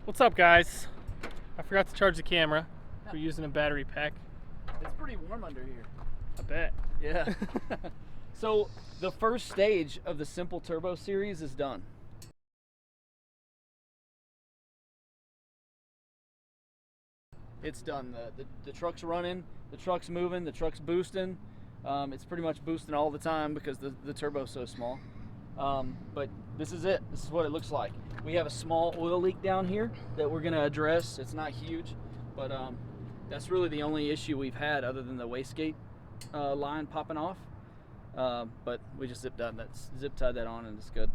What's up, guys? I forgot to charge the camera. We're using a battery pack. It's pretty warm under here. I bet. Yeah. So the first stage of the Simple Turbo series is done. It's done. The truck's running, the truck's moving, the truck's boosting. It's pretty much boosting all the time because the turbo's so small. But this is it. This is what it looks like. We have a small oil leak down here that we're gonna address. It's not huge, but that's really the only issue we've had other than the wastegate line popping off. But we just zip tied that on and it's good.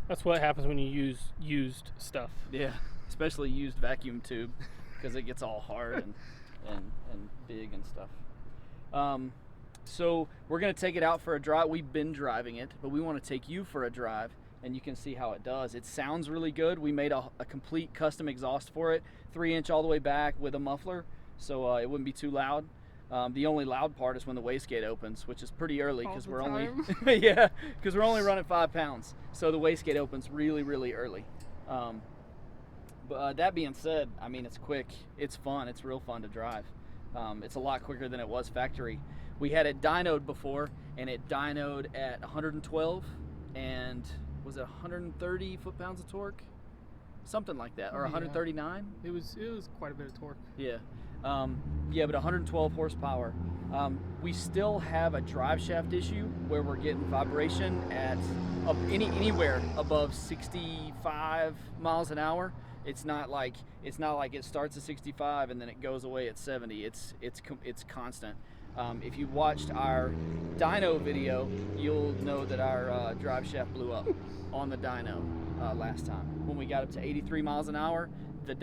That's what happens when you use used stuff. Yeah, especially used vacuum tube because it gets all hard and big and stuff. So we're gonna take it out for a drive. We've been driving it, but we want to take you for a drive and you can see how it does. It sounds really good. We made a complete custom exhaust for it, 3-inch all the way back with a muffler, so it wouldn't be too loud. The only loud part is when the wastegate opens, which is pretty early because we're only because we're only running 5 pounds, so the wastegate opens really early. But that being said, I mean, it's quick, it's fun, it's real fun to drive. It's a lot quicker than it was factory. We had it dynoed before, and it dynoed at 112 and was it 130 foot-pounds of torque, something like that, or 139. It was quite a bit of torque. Yeah. Yeah, but 112 horsepower. We still have a drive shaft issue where we're getting vibration at anywhere above 65 miles an hour. It's not like it starts at 65 and then it goes away at 70. It's constant. If you watched our dyno video, you'll know that our drive shaft blew up on the dyno last time. When we got up to 83 miles an hour, the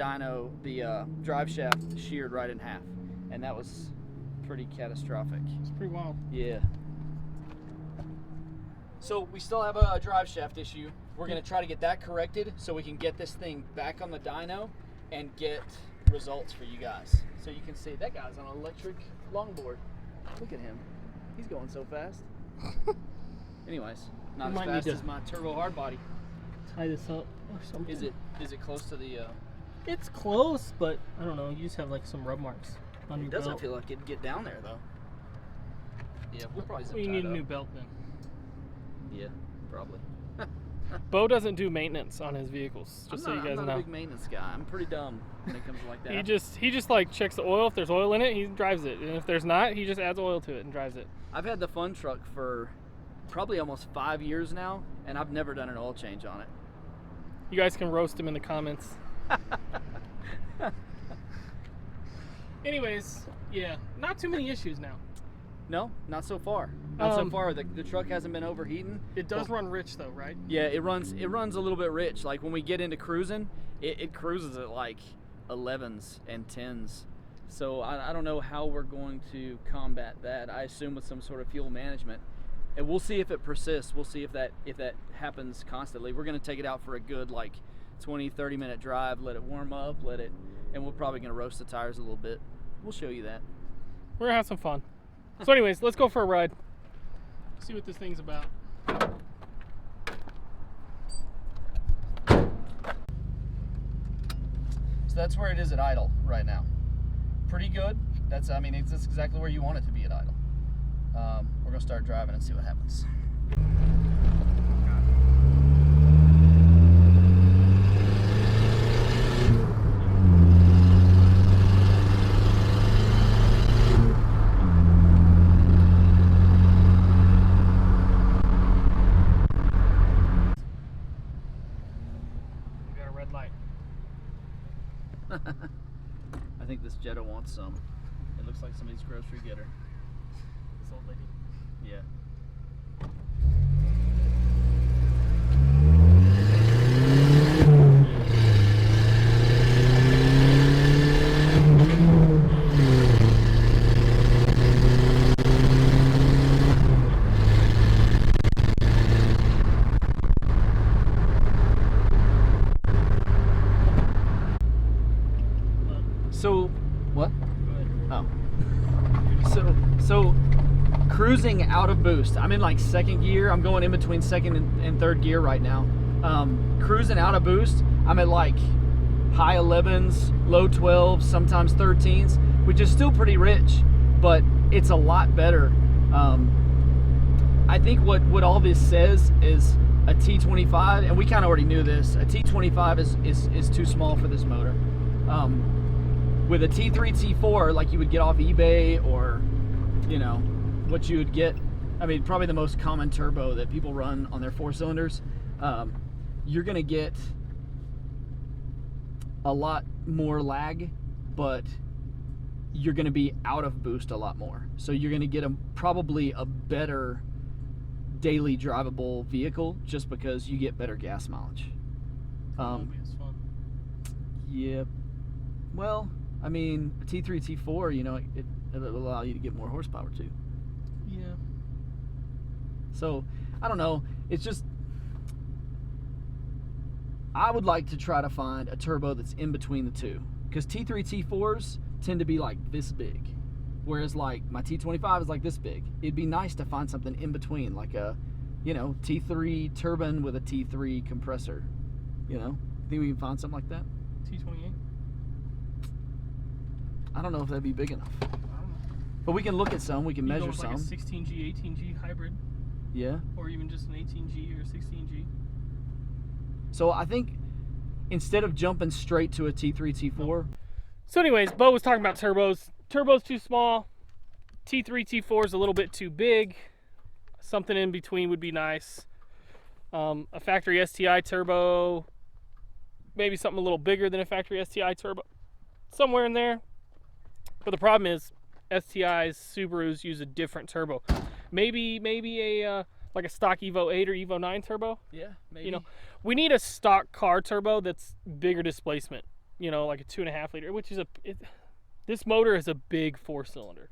drive shaft sheared right in half, and that was pretty catastrophic. It's pretty wild. Yeah. So we still have a drive shaft issue. We're gonna try to get that corrected so we can get this thing back on the dyno and get results for you guys. So you can see that guy's on an electric longboard. Look at him. He's going so fast. Anyways, not as fast as my turbo hard body. Tie this up or something. Is it close to the It's close, but I don't know. You just have like some rub marks on your belt. It doesn't feel like it'd get down there though. Yeah, we'll probably zip You tie need it a up. new belt then. Yeah, probably. Beau doesn't do maintenance on his vehicles, just so you guys know. I'm not a big maintenance guy. I'm pretty dumb when it comes to like that. He just like checks the oil. If there's oil in it, he drives it, and if there's not, he just adds oil to it and drives it. I've had the fun truck for probably almost 5 years now, and I've never done an oil change on it. You guys can roast him in the comments. Anyways, yeah, not too many issues now. No, not so far. Not so far. The truck hasn't been overheating. It does run rich though, right? Yeah, it runs a little bit rich. Like when we get into cruising, it cruises at like 11s and 10s. So I don't know how we're going to combat that. I assume with some sort of fuel management. And we'll see if it persists. We'll see if that happens constantly. We're going to take it out for a good like 20-30 minute drive, let it warm up, and we're probably going to roast the tires a little bit. We'll show you that. We're going to have some fun. So anyways, let's go for a ride. See what this thing's about. So that's where it is at idle right now. Pretty good. That's exactly where you want it to be at idle. We're going to start driving and see what happens. I think this Jetta wants some. It looks like somebody's grocery getter. This old lady. Yeah. So, what? Oh. So cruising out of boost. I'm in like second gear. I'm going in between second and third gear right now. Cruising out of boost, I'm at like high 11s, low 12s, sometimes 13s, which is still pretty rich, but it's a lot better. I think what all this says is a T25, and we kind of already knew this, a T25 is too small for this motor. With a T3, T4, like you would get off eBay, or, you know, what you would get, I mean, probably the most common turbo that people run on their 4-cylinders, you're going to get a lot more lag, but you're going to be out of boost a lot more. So you're going to get probably a better daily drivable vehicle just because you get better gas mileage. It's fun. Yeah. Well, I mean, a T3, T4, you know, it'll allow you to get more horsepower too. Yeah. So, I don't know. It's just, I would like to try to find a turbo that's in between the two. Because T3, T4s tend to be like this big. Whereas like my T25 is like this big. It'd be nice to find something in between, like a, you know, T3 turbine with a T3 compressor. You know? Think we can find something like that? T28? I don't know if that'd be big enough. I don't know. But we can look at some, we can measure Like a some. 16G, 18G hybrid. Yeah. Or even just an 18G or a 16G. So I think instead of jumping straight to a T3, T4. So anyways, Beau was talking about turbos. Turbo's too small. T3, T4 is a little bit too big. Something in between would be nice. A factory STI turbo. Maybe something a little bigger than a factory STI turbo. Somewhere in there. But the problem is, STIs, Subarus use a different turbo. Maybe a like a stock Evo 8 or Evo 9 turbo. Yeah, maybe. You know, we need a stock car turbo that's bigger displacement. You know, like a 2.5 liter, which is this motor is a big 4-cylinder.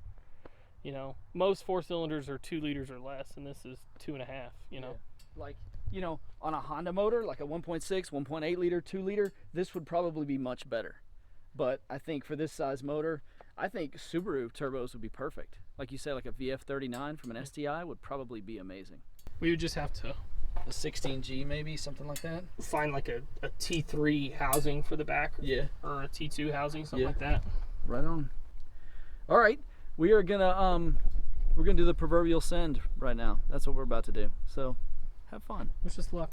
You know, most 4-cylinders are 2 liters or less, and this is 2.5. You know, like, you know, on a Honda motor, like a 1.6, 1.8 liter, 2 liter, this would probably be much better. But I think for this size motor, I think Subaru turbos would be perfect. Like you said, like a VF39 from an STI would probably be amazing. we would just have to A 16G maybe, something like that. find like a T3 housing for the back. Yeah. Or a T2 housing, something Yeah. like that. Right on. All right, we are gonna we're gonna do the proverbial send right now. That's what we're about to do. So, have fun. Wish us luck.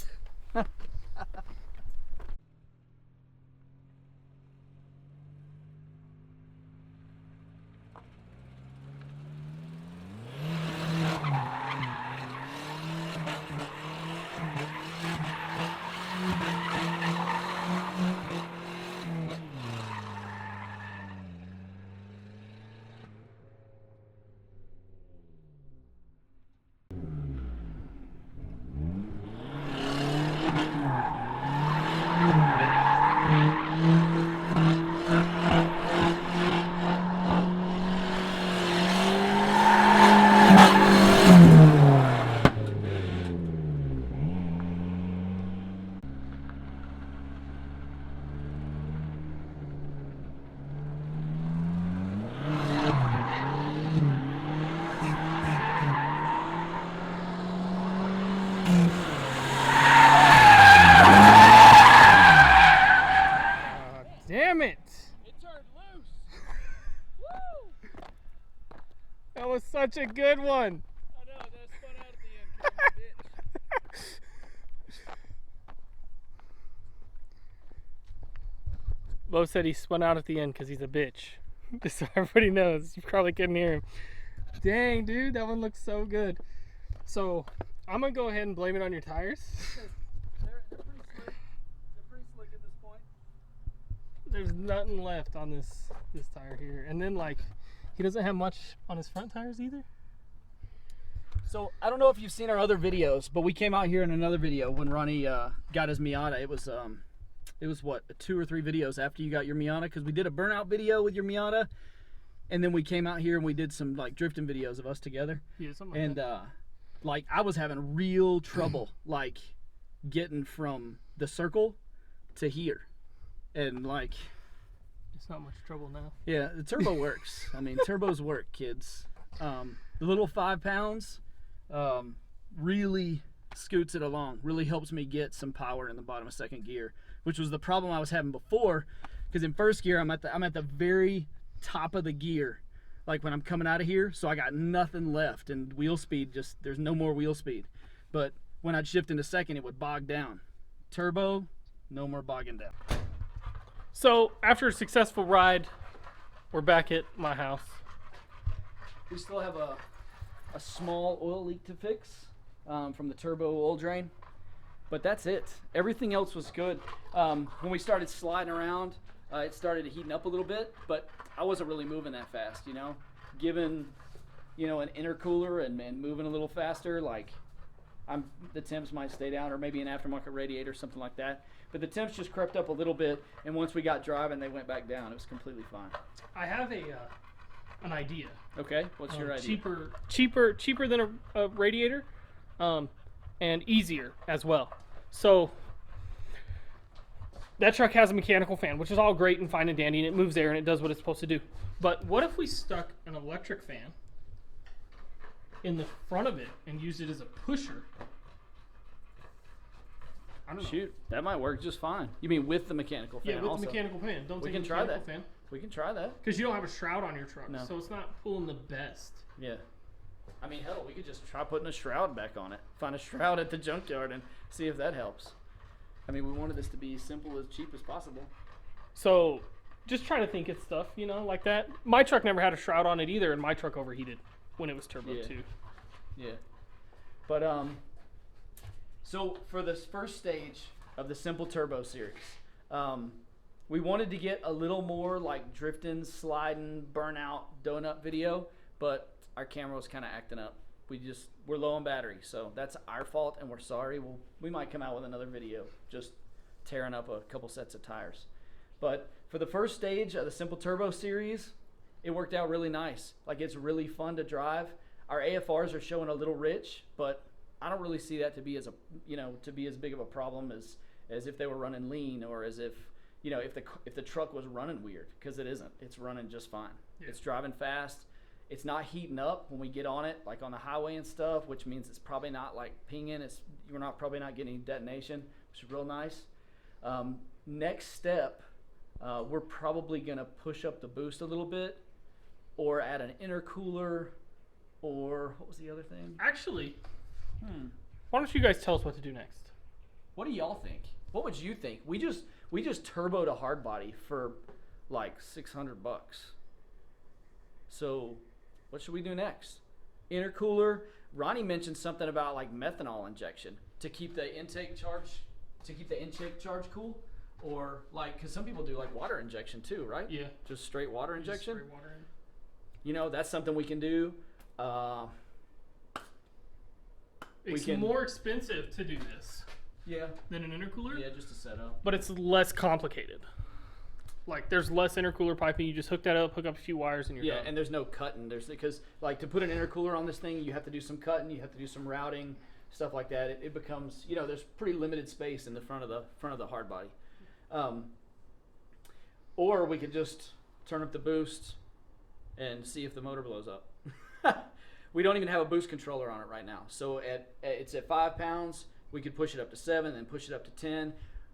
Damn it! It turned loose. Woo! That was such a good one. I know, that spun out at the end. Come on, bitch. Beau said he spun out at the end because he's a bitch. Just so everybody knows. You probably couldn't hear him. Dang, dude, that one looks so good. So, I'm going to go ahead and blame it on your tires. They're pretty slick. They're pretty slick at this point. There's nothing left on this tire here. And then, like, he doesn't have much on his front tires either. So I don't know if you've seen our other videos, but we came out here in another video when Ronnie got his Miata. It was what, 2 or 3 videos after you got your Miata, because we did a burnout video with your Miata, and then we came out here and we did some like drifting videos of us together. Yeah, something like And that. like I was having real trouble like getting from the circle to here, and like It's not much trouble now. yeah, the turbo works. I mean, turbos work, kids. The little 5 pounds really scoots it along. Really helps me get some power in the bottom of second gear. which was the problem I was having before. Because in first gear, I'm at the very top of the gear, like when I'm coming out of here. So I got nothing left, and wheel speed there's no more wheel speed. But when I'd shift into second, it would bog down. Turbo, no more bogging down. So after a successful ride, we're back at my house. We still have a small oil leak to fix from the turbo oil drain, but that's it. Everything else was good. When we started sliding around, it started heating up a little bit, but I wasn't really moving that fast, you know. Given, you know, an intercooler and moving a little faster, like the temps might stay down, or maybe an aftermarket radiator, something like that. But the temps just crept up a little bit, and once we got driving, they went back down. It was completely fine. I have an idea. Okay, what's your idea? Cheaper than a radiator, and easier as well. So that truck has a mechanical fan, which is all great and fine and dandy, and it moves air and it does what it's supposed to do. But what if we stuck an electric fan in the front of it and used it as a pusher? I don't know. Shoot, that might work just fine. You mean with the mechanical fan? Yeah, with also. the mechanical fan. Don't We take can the try mechanical that. fan. We can try that. Because you don't have a shroud on your truck, No. so it's not pulling the best. Yeah. I mean, hell, we could just try putting a shroud back on it. Find a shroud at the junkyard and see if that helps. I mean, we wanted this to be simple, as cheap as possible. So just trying to think of stuff, you know, like that. My truck never had a shroud on it either, and my truck overheated when it was turbo too. Yeah. But so for this first stage of the Simple Turbo series, we wanted to get a little more like drifting, sliding, burnout, donut video, but our camera was kind of acting up. We're low on battery, so that's our fault, and we're sorry. We might come out with another video, just tearing up a couple sets of tires. But for the first stage of the Simple Turbo series, it worked out really nice. Like, it's really fun to drive. Our AFRs are showing a little rich, but I don't really see that to be as big of a problem as if they were running lean, or as if, you know, if the truck was running weird, because it isn't. It's running just fine. Yeah. It's driving fast. It's not heating up when we get on it, like on the highway and stuff, which means it's probably not like pinging. We're probably not getting any detonation, which is real nice. Next step, we're probably gonna push up the boost a little bit, or add an intercooler, or what was the other thing? Actually, why don't you guys tell us what to do next? What do y'all think? What would you think? We just turboed a hard body for like $600. So what should we do next? Intercooler. Ronnie mentioned something about like methanol injection to keep the intake charge cool, or like, because some people do like water injection too, right? Yeah. Just straight water injection. Straight water in. You know, that's something we can do. It's more expensive to do this. Yeah. Than an intercooler. Yeah, just to set up. But it's less complicated. Like, there's less intercooler piping. You just hook that up, hook up a few wires, and you're done. And there's no cutting. Because like, to put an intercooler on this thing, you have to do some cutting, you have to do some routing, stuff like that. It becomes, you know, there's pretty limited space in the front of the hard body. Or we could just turn up the boost and see if the motor blows up. We don't even have a boost controller on it right now. So it's at 5 pounds. We could push it up to 7, then push it up to 10.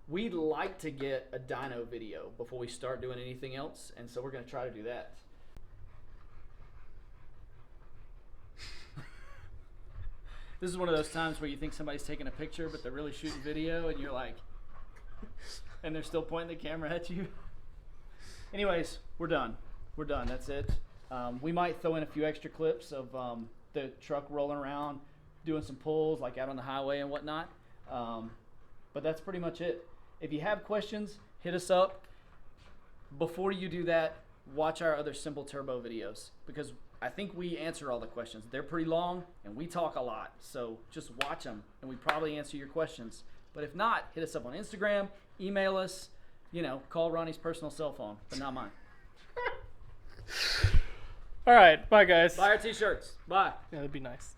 We'd like to get a dyno video before we start doing anything else, and so we're going to try to do that. This is one of those times where you think somebody's taking a picture, but they're really shooting video, and you're like, and they're still pointing the camera at you. Anyways, we're done. We're done. That's it. We might throw in a few extra clips of the truck rolling around, doing some pulls, like out on the highway and whatnot. But that's pretty much it. If you have questions, hit us up. Before you do that, watch our other Simple Turbo videos, because I think we answer all the questions. They're pretty long, and we talk a lot. So just watch them, and we probably answer your questions. But if not, hit us up on Instagram, email us, you know, call Ronnie's personal cell phone, but not mine. All right, bye guys. Buy our t-shirts. Bye. Yeah, that'd be nice.